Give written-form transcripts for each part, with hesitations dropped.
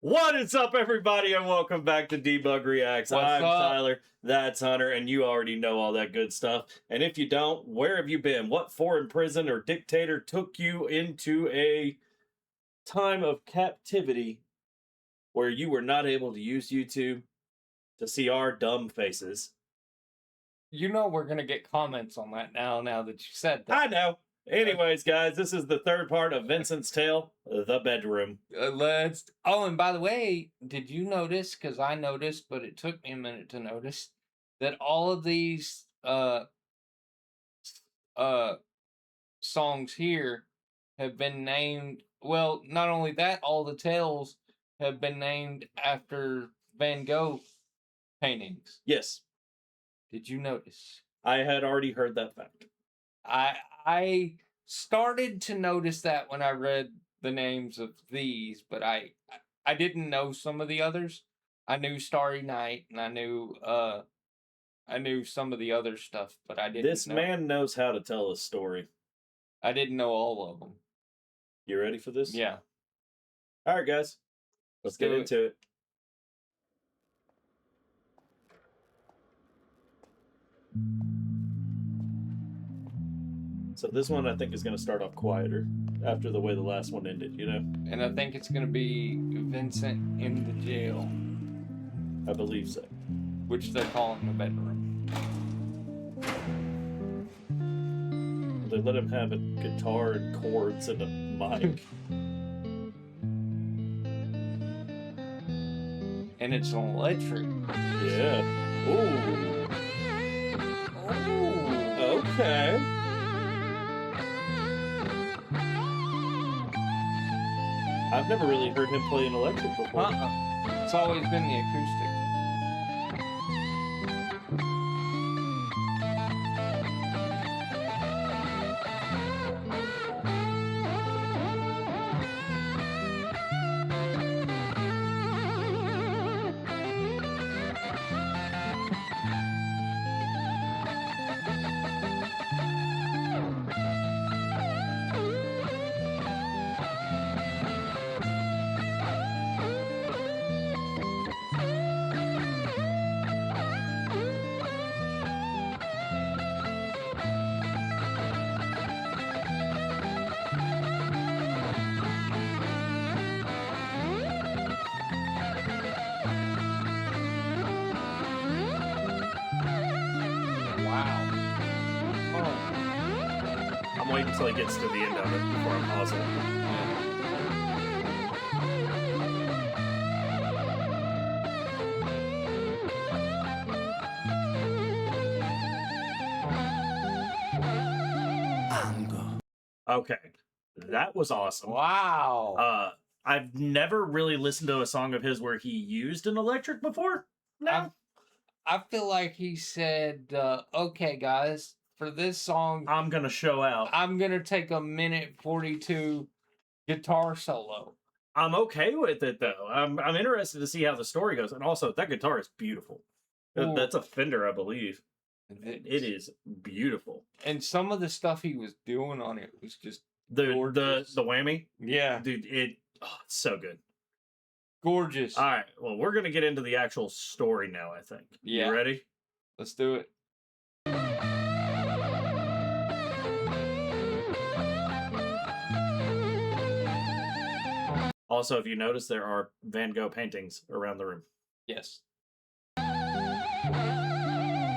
What is up, everybody, and welcome back to DBUG Reacts. I'm Tyler, that's Hunter, and you already know all that good stuff. And if you don't, where have you been? What foreign prison or dictator took you into a time of captivity where you were not able to use YouTube to see our dumb faces? You know we're going to get comments on that now that you said that. I know. Anyways, guys, this is the third part of Vincent's tale, The Bedroom. Oh, and by the way, did you notice, because I noticed, but it took me a minute to notice, that all of these songs here have been named, well, not only that, all the tales have been named after Van Gogh paintings. Yes. Did you notice? I had already heard that fact. I started to notice that when I read the names of these, but I didn't know some of the others. I knew Starry Night, and I knew some of the other stuff, but I didn't know. This man knows how to tell a story. I didn't know all of them. You ready for this? Yeah. All right, guys. Let's get into it. So this one, I think, is going to start off quieter after the way the last one ended, you know? And I think it's going to be Vincent in the jail. I believe so. Which they call in the bedroom. They let him have a guitar and chords and a mic. And it's electric. Yeah. Ooh. Oh. Okay. I've never really heard him play an electric before. It's always been the acoustic. I'm waiting until he gets to the end of it before I'm pausing. Okay, that was awesome. Wow. I've never really listened to a song of his where he used an electric before. No. I feel like he said, okay, guys, for this song, I'm going to show out. I'm going to take a minute 42 guitar solo. I'm okay with it, though. I'm interested to see how the story goes. And also, that guitar is beautiful. Ooh. That's a Fender, I believe. It is beautiful. And some of the stuff he was doing on it was just the whammy. Yeah, dude, it's so good. Gorgeous. All right, well, we're gonna get into the actual story now, I think. Yeah. You ready? Let's do it. Also, if you notice, there are Van Gogh paintings around the room. Yes.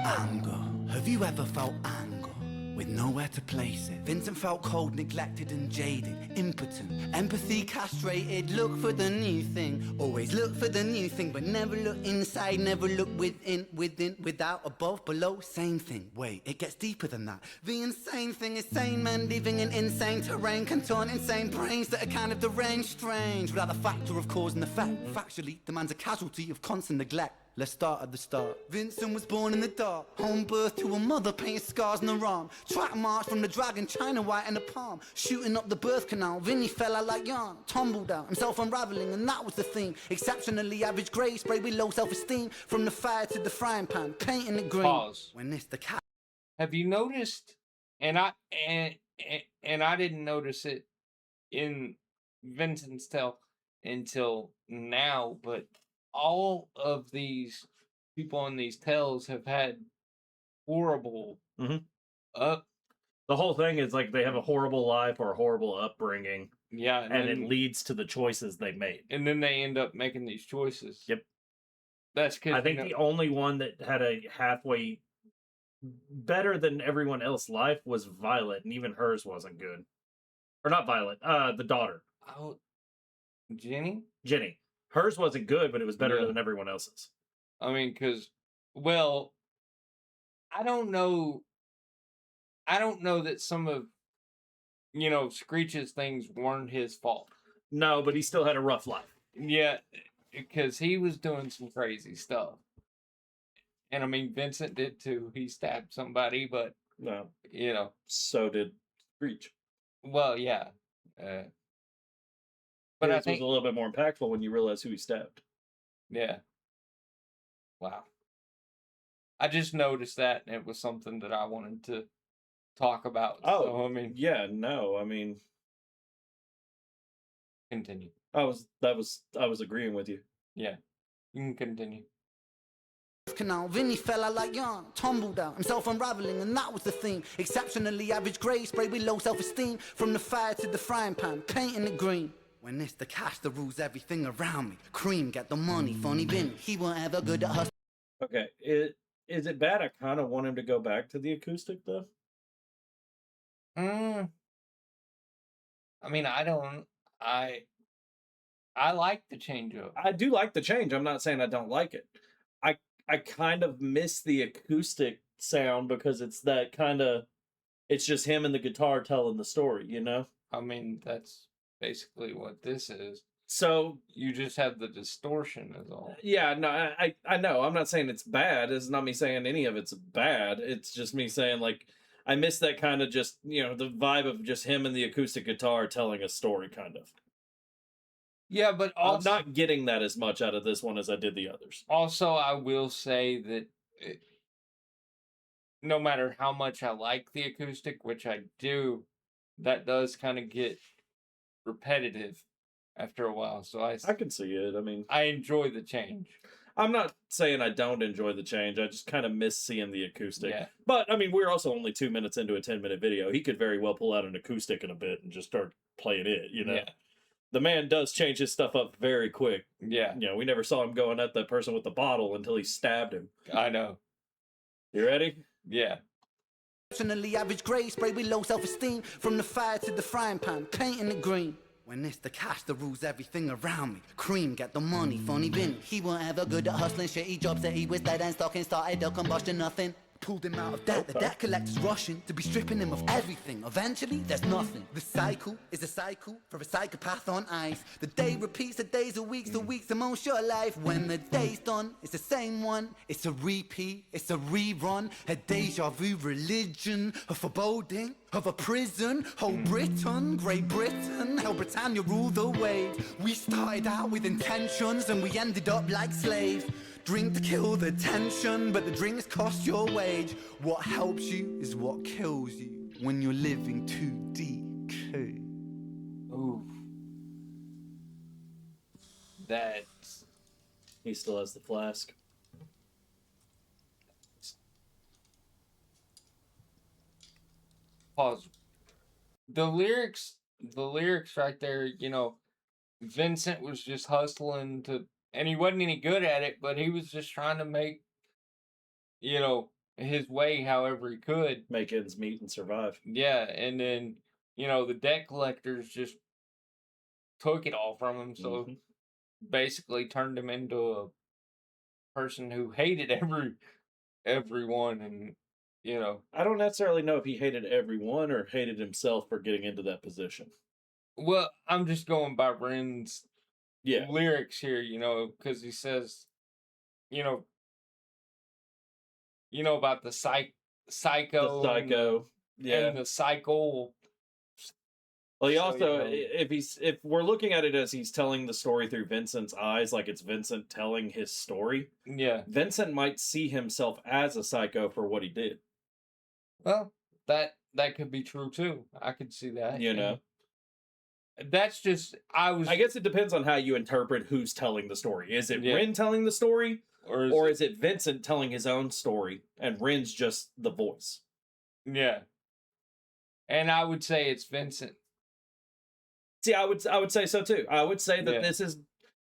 Anger. Have you ever felt anger with nowhere to place it? Vincent felt cold, neglected and jaded, impotent, empathy castrated. Look for the new thing, always look for the new thing, but never look inside, never look within, without, above, below, same thing. Wait, it gets deeper than that. The insane thing is sane men living in insane terrain, contort insane brains that are kind of deranged, strange, without the factor of cause and effect. Factually, the man's a casualty of constant neglect. Let's start at the start. Vincent was born in the dark, home birth to a mother, painted scars on her arm. Track march from the dragon, China white in the palm. Shooting up the birth canal, Vinny fell out like yarn. Tumbled out, himself unraveling, and that was the theme. Exceptionally average grade, sprayed with low self-esteem. From the fire to the frying pan, painting it green. Pause. When it's the cat. Have you noticed, and I didn't notice it in Vincent's tale until now, but all of these people in these tales have had horrible Mhm. up. The whole thing is like they have a horrible life or a horrible upbringing, Yeah, and it leads to the choices they made. and then they end up making these choices. Yep. That's because I think the only one that had a halfway better than everyone else's life was Violet, and even hers wasn't good. Or not Violet, the daughter, Jenny. Jenny. Hers wasn't good, but it was better Yeah. than everyone else's. I mean, because I don't know. I don't know that some of Screech's things weren't his fault. No, but he still had a rough life. Yeah, because he was doing some crazy stuff. And I mean, Vincent did too. He stabbed somebody, but No, so did Screech. Well, yeah. But His I think was a little bit more impactful when you realize who he stabbed. Yeah. Wow. I just noticed that, and it was something that I wanted to talk about. Oh, so, I mean, yeah, no, I mean, continue. I was agreeing with you. Yeah, you can continue. Canal, Vinny fell out like yarn, tumbled out, himself unraveling, and that was the theme. Exceptionally average grade, sprayed with low self-esteem. From the fire to the frying pan, painting it green. When it's the cash that rules everything around me. Cream, get the money, funny Vinny, he weren't ever good at hustling. Okay, is it bad? I kind of want him to go back to the acoustic though. I mean, I don't. I like the change up. I do like the change. I'm not saying I don't like it. I kind of miss the acoustic sound because it's that kind of, it's just him and the guitar telling the story, you know? I mean, that's basically what this is. So you just have the distortion is all. Yeah, no, I know. I'm not saying it's bad. It's not me saying any of it's bad. It's just me saying like I miss that kind of just, the vibe of just him and the acoustic guitar telling a story kind of. Yeah, but also, I'm not getting that as much out of this one as I did the others. Also, I will say that no matter how much I like the acoustic, which I do, that does kind of get repetitive after a while. So I can see it. I mean, I enjoy the change. I'm not saying I don't enjoy the change. I just kind of miss seeing the acoustic. Yeah. But, I mean, we're also only 2 minutes into a 10-minute video. He could very well pull out an acoustic in a bit and just start playing it, Yeah. The man does change his stuff up very quick. Yeah. We never saw him going at that person with the bottle until he stabbed him. I know. You ready? Yeah. Exceptionally average grade, sprayed with low self-esteem. From the fire to the frying pan, painting it green. When it's the cash that rules everything around me. Cream, get the money, funny Vinny. He weren't ever good at hustling, shitty jobs that he was dead and stocking. Started a combustion, nothing. Pulled him out of debt, the debt collector's rushing to be stripping him of everything. Eventually, there's nothing. The cycle is a cycle for a psychopath on ice. The day repeats, the days are weeks, the weeks are most your life. When the day's done, it's the same one. It's a repeat, it's a rerun. A deja vu religion, a foreboding of a prison. Whole Britain, Great Britain, how Britannia ruled the waves. We started out with intentions and we ended up like slaves. Drink to kill the tension, but the drinks cost your wage. What helps you is what kills you when you're living too DK. Ooh. That's... He still has the flask. Pause. The lyrics right there, Vincent was just hustling to, and he wasn't any good at it, but he was just trying to make, his way however he could. Make ends meet and survive. Yeah, and then, the debt collectors just took it all from him, so basically turned him into a person who hated everyone, and, I don't necessarily know if he hated everyone or hated himself for getting into that position. Well, I'm just going by Ren's lyrics here, because he says, about the psycho. The psycho. And the cycle. Well, he also, if we're looking at it as he's telling the story through Vincent's eyes, like it's Vincent telling his story. Yeah. Vincent might see himself as a psycho for what he did. Well, that could be true too. I could see that. that's just I guess it depends on how you interpret who's telling the story. Is it Yeah. Rin telling the story, or is it Vincent telling his own story and Rin's just the voice? yeah. And I would say it's Vincent. See, I would say so too. I would say that Yeah. this is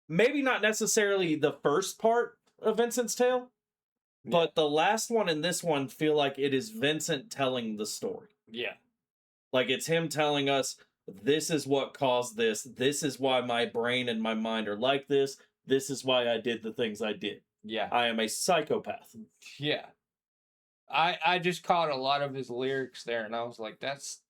maybe not necessarily the first part of Vincent's tale, but the last one and this one feel like it is Vincent telling the story. Yeah. Like it's him telling us, this is what caused this. This is why my brain and my mind are like this. This is why I did the things I did. Yeah. I am a psychopath. Yeah. I just caught a lot of his lyrics there, and I was like, that's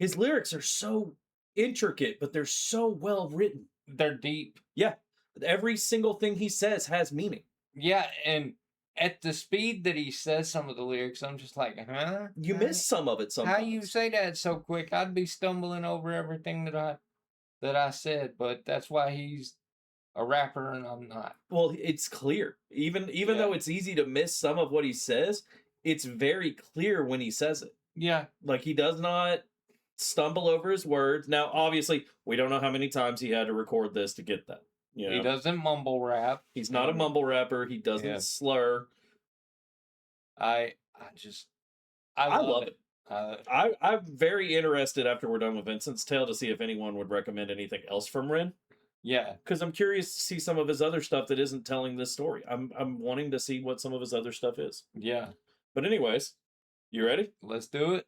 His lyrics are so intricate, but they're so well written. they're deep. Yeah. Every single thing he says has meaning. Yeah, and at the speed that he says some of the lyrics, I'm just like, huh? You miss some of it sometimes. How you say that so quick? I'd be stumbling over everything that I said, but that's why he's a rapper and I'm not. Well, it's clear. Even though it's easy to miss some of what he says, it's very clear when he says it. Yeah. Like he does not stumble over his words. Now, obviously, we don't know how many times he had to record this to get that. You know? He doesn't mumble rap. He's not a mumble rapper. He doesn't slur. I love it. I'm very interested after we're done with Vincent's tale to see if anyone would recommend anything else from Rin. Yeah, because I'm curious to see some of his other stuff that isn't telling this story. I'm wanting to see what some of his other stuff is. Yeah. But anyways, you ready? Let's do it.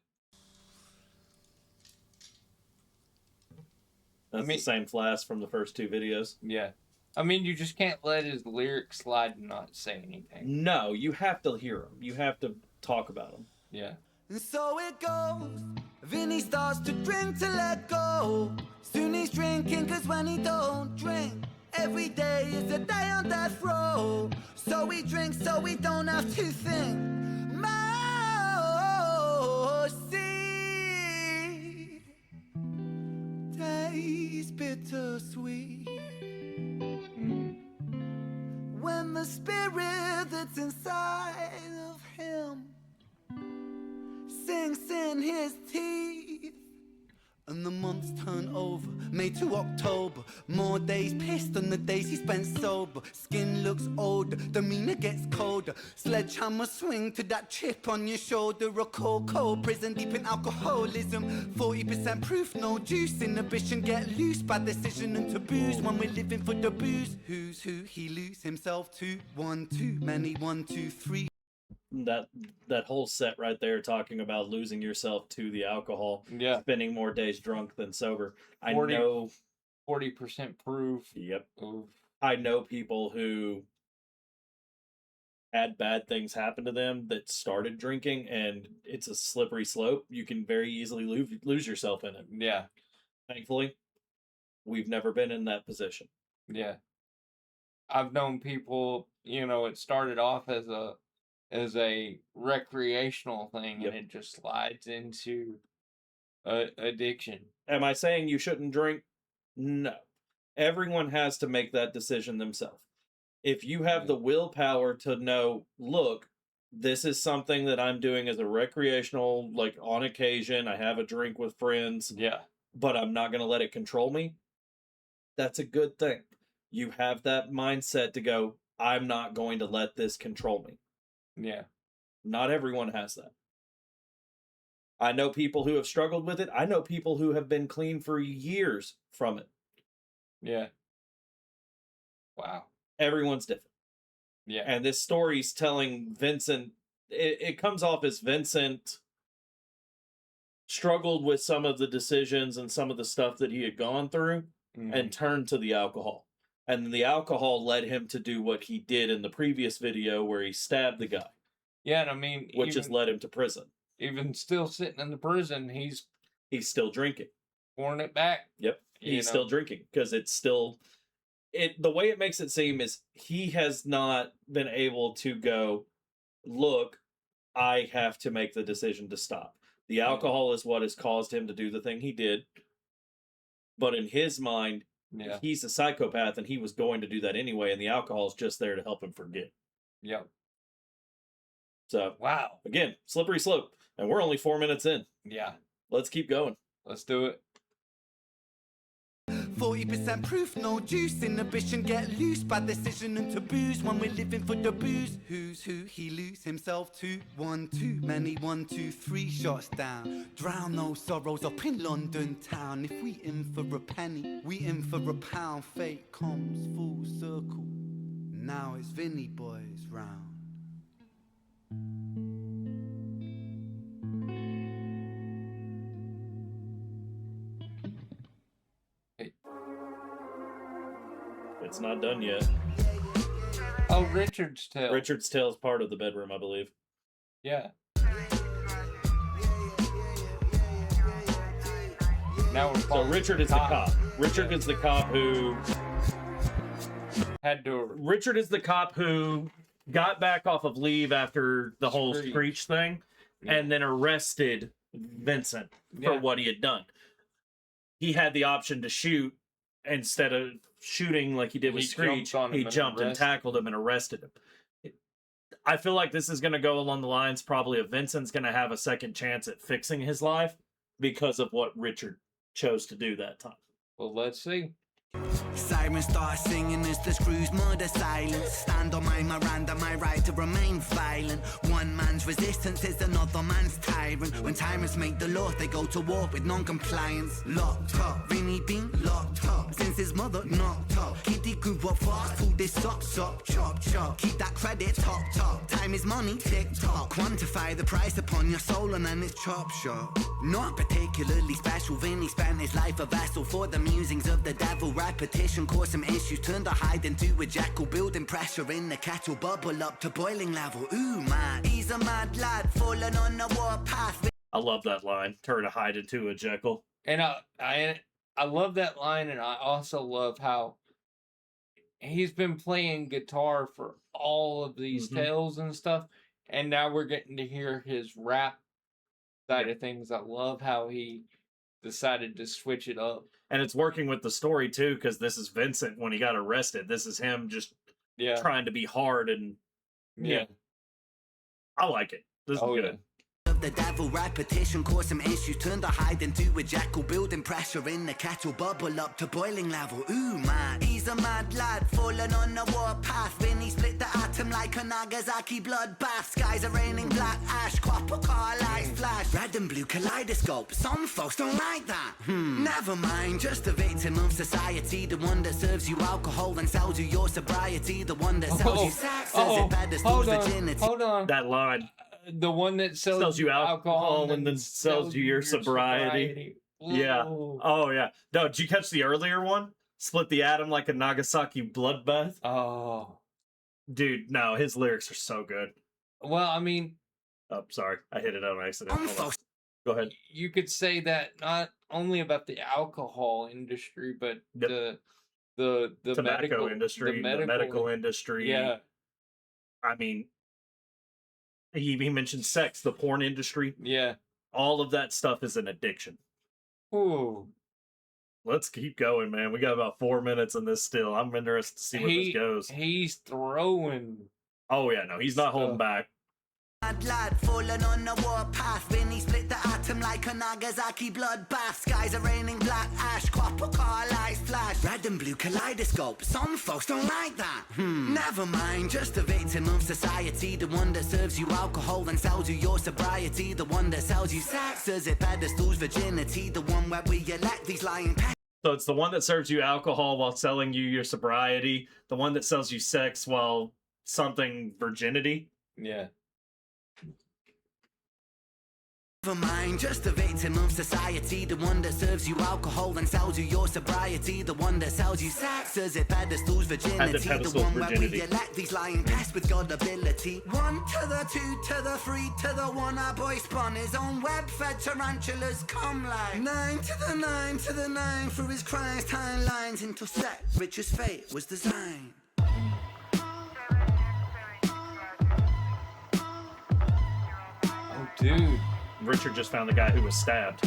That's the same flask from the first two videos. Yeah. I mean, you just can't let his lyrics slide and not say anything. No, you have to hear them. You have to talk about them. Yeah. And so it goes. Vinny starts to drink to let go. Soon he's drinking, cause when he don't drink, every day is a day on death row. So he drinks so we don't have to think. Mercy tastes bittersweet when the spirit that's inside of him sinks in his teeth. And the months turn over, May to October. More days pissed than the days he spent sober. Skin looks older, demeanor gets colder. Sledgehammer swing to that chip on your shoulder. A cold prison deep in alcoholism. 40% proof, no juice. Inhibition get loose by decision and taboos. When we're living for the booze, who's who he lose himself to? One too many, 1, 2, 3. That whole set right there talking about losing yourself to the alcohol, spending more days drunk than sober. 40, I know 40% proof. Yep. Oof. I know people who had bad things happen to them that started drinking, and it's a slippery slope. You can very easily lose yourself in it. Yeah. Thankfully, we've never been in that position. Yeah. I've known people, it started off as a recreational thing, and it just slides into addiction. Am I saying you shouldn't drink? No. Everyone has to make that decision themselves. If you have the willpower to know, look, this is something that I'm doing as a recreational, like on occasion, I have a drink with friends. Yeah. But I'm not going to let it control me. That's a good thing. You have that mindset to go, I'm not going to let this control me. Yeah. Not everyone has that. I know people who have struggled with it. I know people who have been clean for years from it. Yeah. Wow. Everyone's different. Yeah. And this story's telling Vincent, it comes off as Vincent struggled with some of the decisions and some of the stuff that he had gone through and turned to the alcohol. And the alcohol led him to do what he did in the previous video where he stabbed the guy. Yeah, and I mean... Which has led him to prison. Even still sitting in the prison, he's still drinking. Pouring it back. Yep. He's still drinking because it's still... The way it makes it seem is he has not been able to go, look, I have to make the decision to stop. The alcohol is what has caused him to do the thing he did. But in his mind... Yeah. He's a psychopath and he was going to do that anyway, and the alcohol is just there to help him forget. Yep. So, wow. Again, slippery slope. And we're only 4 minutes in. Yeah. Let's keep going. Let's do it. 40% proof, no juice. Inhibition get loose, bad decision and taboos. When we're living for the booze, who's who? He lose himself to 1, too many. 1, 2, 3 shots down. Drown those sorrows up in London town. If we in for a penny, we in for a pound. Fate comes full circle. Now it's Vinny boys round. It's not done yet. Oh, Richard's Tale. Richard's Tale is part of the bedroom, I believe. Yeah. Now we're So Richard is the cop. Richard is the cop who had to. Richard is the cop who got back off of leave after the whole Screech thing, and then arrested Vincent for what he had done. He had the option to shoot instead of shooting like he did with Screech. He jumped and tackled him and arrested him. I feel like this is going to go along the lines probably of Vincent's going to have a second chance at fixing his life because of what Richard chose to do that time. Well, let's see. Sirens start singing as the screws murder silence. Stand on my Miranda, my right to remain violent. One man's resistance is another man's tyrant. When tyrants make the law, they go to war with non-compliance. Locked up, Vinny been locked up since his mother knocked up. Kitty grew up fast, pulled his socks up, chop chop. Keep that credit top. Time is money, tick tock. Quantify the price upon your soul and then it's chop shop. Not particularly special, Vinny spent his life a vessel for the musings of the devil. Repetition caused some issues, turned a hide into a jackal. Building pressure in the kettle, bubble up to boiling level. Ooh man, he's a mad lad, falling on the warpath. I love that line, turn a hide into a jackal. And I love that line, and I also love how he's been playing guitar for all of these tales and stuff, and now we're getting to hear his rap side of things. I love how he decided to switch it up. And it's working with the story, too, because this is Vincent when he got arrested. This is him just trying to be hard and... Yeah. I like it. This is good. Yeah. The devil repetition caused some issues, turned a hide into a jackal. Building pressure in the kettle, bubble up to boiling level. Ooh man, he's a mad lad, falling on the warpath. Vinny split the atom like a Nagasaki bloodbath. Skies are raining black ash, copper car lights flash. Red and blue kaleidoscope, some folks don't like that. Never mind, just a victim of society. The one that serves you alcohol and sells you your sobriety. The one that sells you sex as it pedestals virginity. Hold on. That line. The one that sells you alcohol and then sells you your sobriety. Yeah. Oh, yeah. No, did you catch the earlier one? Split the atom like a Nagasaki bloodbath? Oh. Dude, no, his lyrics are so good. Well, I mean... Oh, sorry. I hit it on accident. Go ahead. You could say that not only about the alcohol industry, but the tobacco industry, the medical industry. Yeah. I mean... He mentioned sex, the porn industry. Yeah. All of that stuff is an addiction. Ooh. Let's keep going, man. We got about 4 minutes in this still. I'm interested to see where this goes. He's throwing. Oh, yeah, no, he's not holding back. Mad lad, falling on the warpath. Vinny split the atom like a Nagasaki bloodbath. Skies are raining black ash, copper car lights flash. Red and blue kaleidoscope, some folks don't like that. Never mind, just a victim of society. The one that serves you alcohol and sells you your sobriety. The one that sells you sex as it pedestals virginity. The one where we elect these lying pets. So it's the one that serves you alcohol while selling you your sobriety. The one that sells you sex while something virginity. Yeah. Never mind, just a victim of society. The one that serves you alcohol and sells you your sobriety. The one that sells you sex as it pedestals virginity. The one where we elect these lying pests with God ability. 1 to the 2 to the 3 to the 1. Our boy spun his own web-fed tarantulas come like 9 to the 9 to the 9 through his Christ lines into set. Richard's fate was designed. Oh, dude. Richard just found the guy who was stabbed.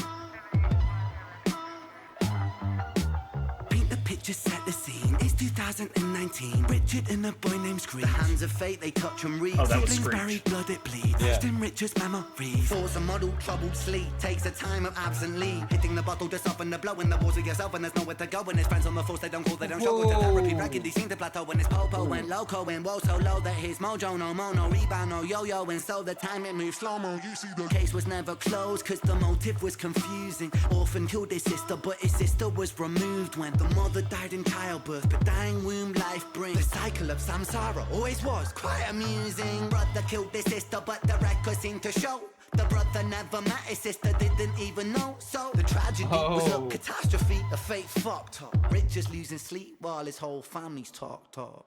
just set the scene. It's 2019. Richard and a boy named Screech. The hands of fate, they touch and read. Oh, that was Siblings Screech. buried, blood it bleeds. Yeah. Lost in Richard's memory. Force a model, troubled sleep. Takes a time of absently. Hitting the bottle to soften the blow in the walls of yourself, and there's nowhere to go. When it's friends on the force, they don't call, they don't show. With the therapy raggedy, seem to plateau. When it's Popo went loco and woe so low that his mojo no mono rebound no yo-yo, and so the time it moves slow-mo. You see the case was never closed, cause the motive was confusing. Orphan killed his sister, but his sister was removed when the mother died in childbirth. But dying womb life brings the cycle of samsara. Always was quite amusing. Brother killed his sister, but the records seem to show the brother never met his sister, didn't even know. So the tragedy was a catastrophe, a fate fucked up. Richard's losing sleep while his whole family's talked up.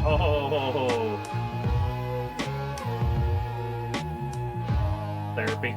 Oh. Therapy.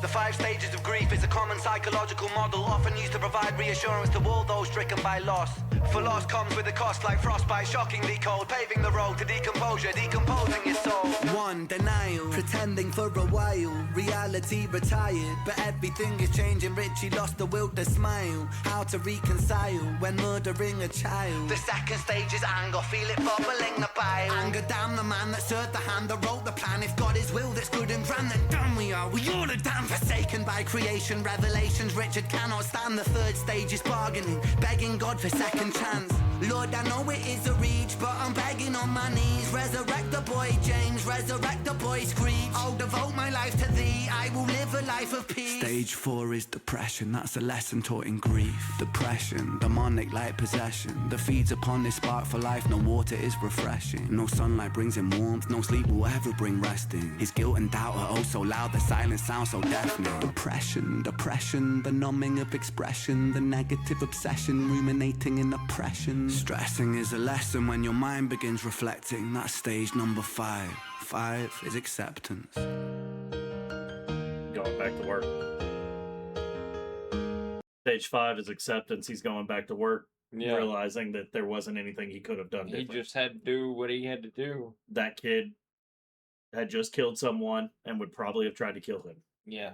The 5 stages of grief is a common psychological model, often used to provide reassurance to all those stricken by loss. For loss comes with a cost like frostbite, shockingly cold, paving the road to decomposure, decomposing your soul. 1. Denial, pretending for a while, reality retired, but everything is changing. Richie lost the will to smile, how to reconcile when murdering a child. The 2nd stage is anger, feel it bubbling the bile. Anger down the man that served the hand that wrote the plan. If God is will that's good and grand, then damn we are all are damn forsaken by creation. Revelations Richard cannot stand. The 3rd stage is bargaining, begging God for second chance. Lord, I know it is a reach, but I'm begging on my knees. Resurrect the boy James, resurrect the boy Screech. I'll devote my life to thee, I will live a life of peace. Stage 4 is depression, that's a lesson taught in grief. Depression, demonic like possession, that feeds upon this spark for life. No water is refreshing, no sunlight brings him warmth, no sleep will ever bring resting. His guilt and doubt are oh so loud, the silence sounds so deafening. Depression, the numbing of expression, the negative obsession, ruminating in oppression. Stressing is a lesson when your mind begins reflecting. That's stage number 5. 5 is acceptance. Going back to work. Stage 5 is acceptance. He's going back to work, realizing that there wasn't anything he could have done different. He just had to do what he had to do. That kid had just killed someone and would probably have tried to kill him. Yeah.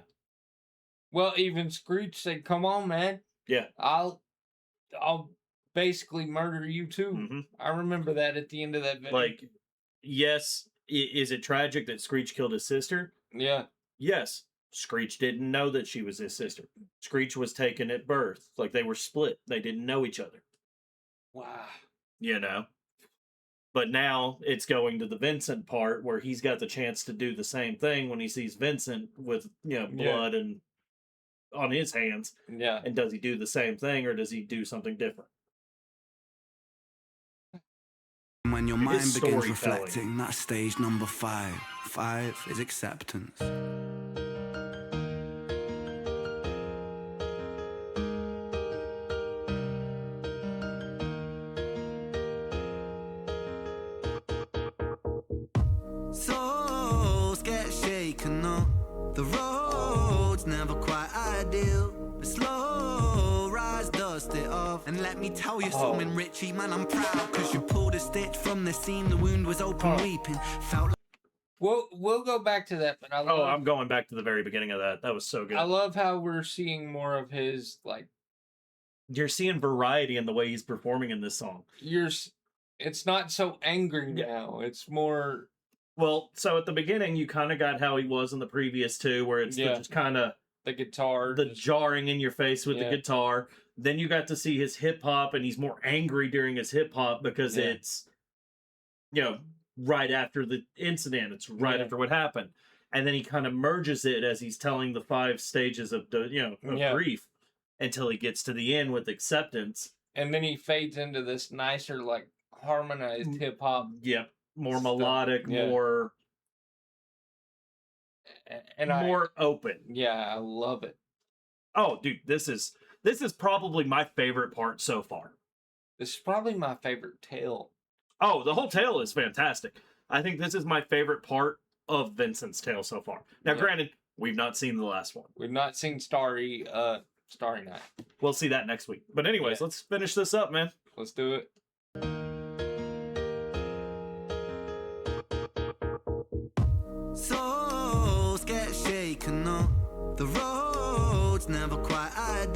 Well, even Screech said, "Come on, man. Yeah. I'll basically murder you too." Mm-hmm. I remember that at the end of that video. Like, yes, is it tragic that Screech killed his sister? Yeah. Yes. Screech didn't know that she was his sister. Screech was taken at birth. Like, they were split. They didn't know each other. Wow. You know? But now it's going to the Vincent part where he's got the chance to do the same thing when he sees Vincent with, blood and on his hands. Yeah. And does he do the same thing or does he do something different? When your mind begins storytelling. reflecting, that's stage number 5. 5 is acceptance. Souls get shaken up, the road's never quite ideal. The slow rise dust it off. And let me tell you something, Richie, man, I'm proud, cause you pulled a stitch from the seam, the wound was open weeping. Felt like We'll go back to that, but I'm going back to the very beginning of that. That was so good. I love how we're seeing more of his, like... You're seeing variety in the way he's performing in this song. It's not so angry now. It's more... Well, so at the beginning, you kind of got how he was in the previous two, where it's just kind of... The guitar. The jarring in your face with the guitar. Then you got to see his hip-hop, and he's more angry during his hip-hop because it's, right after the incident. It's right after what happened. And then he kind of merges it as he's telling the 5 stages of, grief until he gets to the end with acceptance. And then he fades into this nicer, like, harmonized hip-hop. Yep. More melodic, more... And more open. Yeah, I love it. Oh, dude, this is probably my favorite part so far. This is probably my favorite tale. Oh, the whole tale is fantastic. I think this is my favorite part of Vincent's tale so far. Now, granted, we've not seen the last one. We've not seen Starry Night. We'll see that next week. But anyways, let's finish this up, man. Let's do it. Souls get shaken up, the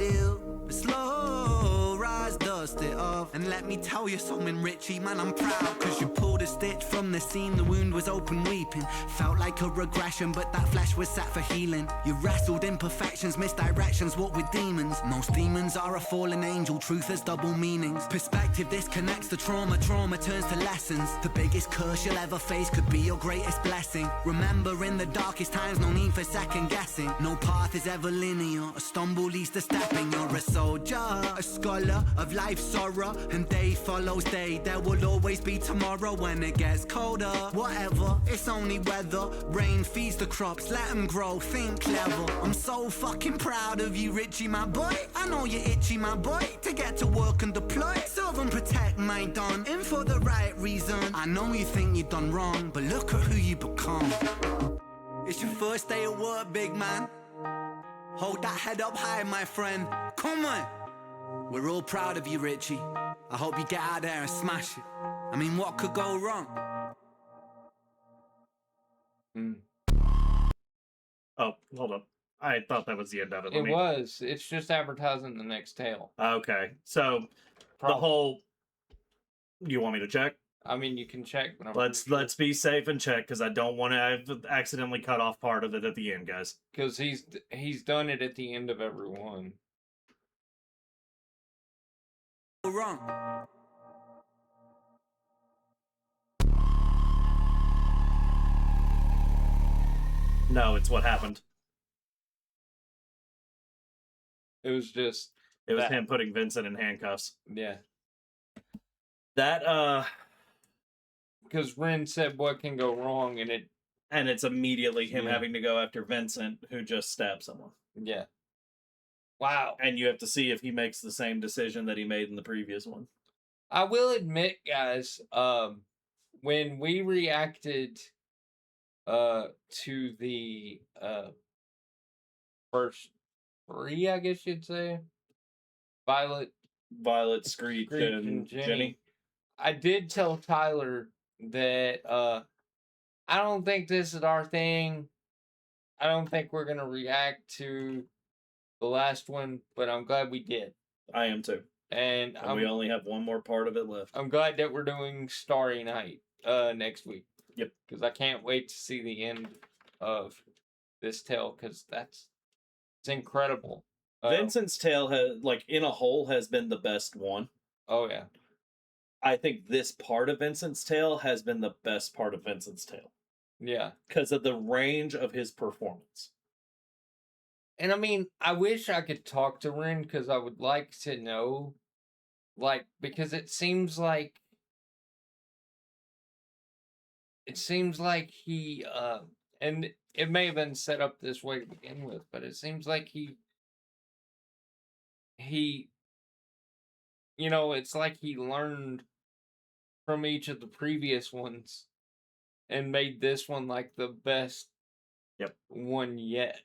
deal. But slow, rise, dust it off. And let me tell you something, Richie, man, I'm proud. Cause you pulled a stitch from the seam, the wound was open weeping. Felt like a regression, but that flesh was set for healing. You wrestled imperfections, misdirections, what with demons. Most demons are a fallen angel, truth has double meanings. Perspective disconnects the trauma, trauma turns to lessons. The biggest curse you'll ever face could be your greatest blessing. Remember, in the darkest times, no need for second guessing. No path is ever linear, a stumble leads to stepping. You're a soldier, a scholar of life's sorrow, and day follows day. There will always be tomorrow when it gets colder. Whatever, it's only weather. Rain feeds the crops, let them grow, think clever. I'm so fucking proud of you, Richie, my boy. I know you're itchy, my boy, to get to work and deploy. Serve and protect my Don, in for the right reason. I know you think you've done wrong, but look at who you become. It's your first day at work, big man. Hold that head up high, my friend. Come on. We're all proud of you, Richie. I hope you get out there and smash it. I mean, what could go wrong? Oh, hold up. I thought that was the end of it. It was. It's just advertising the next tale. Okay. So, the whole... You want me to check? I mean, you can check. But Let's be safe and check, because I don't want to accidentally cut off part of it at the end, guys. Because he's done it at the end of every one. Wrong. No, it's what happened. It was just... It was him putting Vincent in handcuffs. Yeah. That, Because Ren said what can go wrong, and it's immediately him having to go after Vincent, who just stabbed someone. Yeah. Wow. And you have to see if he makes the same decision that he made in the previous one. I will admit, guys, when we reacted to the first three, I guess you'd say, Violet, Screech, and Jenny. I did tell Tyler that I don't think this is our thing. I don't think we're going to react to the last one, but I'm glad we did. I am too. And we only have one more part of it left. I'm glad that we're doing Starry Night next week. Yep. Because I can't wait to see the end of this tale, because it's incredible. Vincent's tale has, in a whole, has been the best one. Oh, yeah. I think this part of Vincent's tale has been the best part of Vincent's tale. Yeah. Because of the range of his performance. And I mean, I wish I could talk to Ren, because I would like to know, because it seems like he, and it may have been set up this way to begin with, but it seems like he, it's like he learned from each of the previous ones and made this one the best one yet.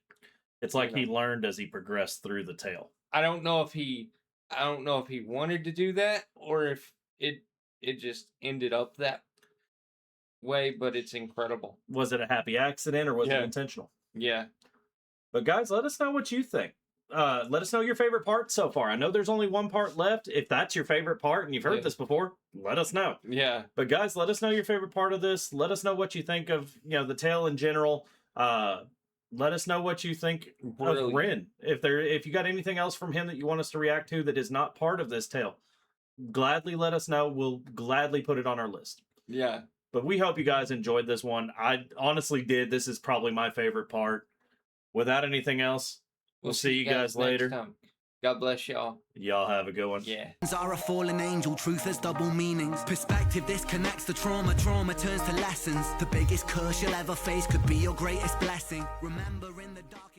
It's like he learned as he progressed through the tale. I don't know if he wanted to do that, or if it just ended up that way, but it's incredible. Was it a happy accident, or was it intentional? Yeah. But guys, let us know what you think. Let us know your favorite part so far. I know there's only one part left. If that's your favorite part and you've heard this before, let us know. Yeah. But guys, let us know your favorite part of this. Let us know what you think of, the tale in general. Let us know what you think of Ren. If you got anything else from him that you want us to react to that is not part of this tale, gladly let us know. We'll gladly put it on our list. Yeah. But we hope you guys enjoyed this one. I honestly did. This is probably my favorite part. Without anything else, we'll see you guys later. Time. God bless y'all. Y'all have a good one. Yeah. Are a fallen angel, truth has double meanings. Perspective disconnects the trauma, trauma turns to lessons. The biggest curse you'll ever face could be your greatest blessing. Remember, in the dark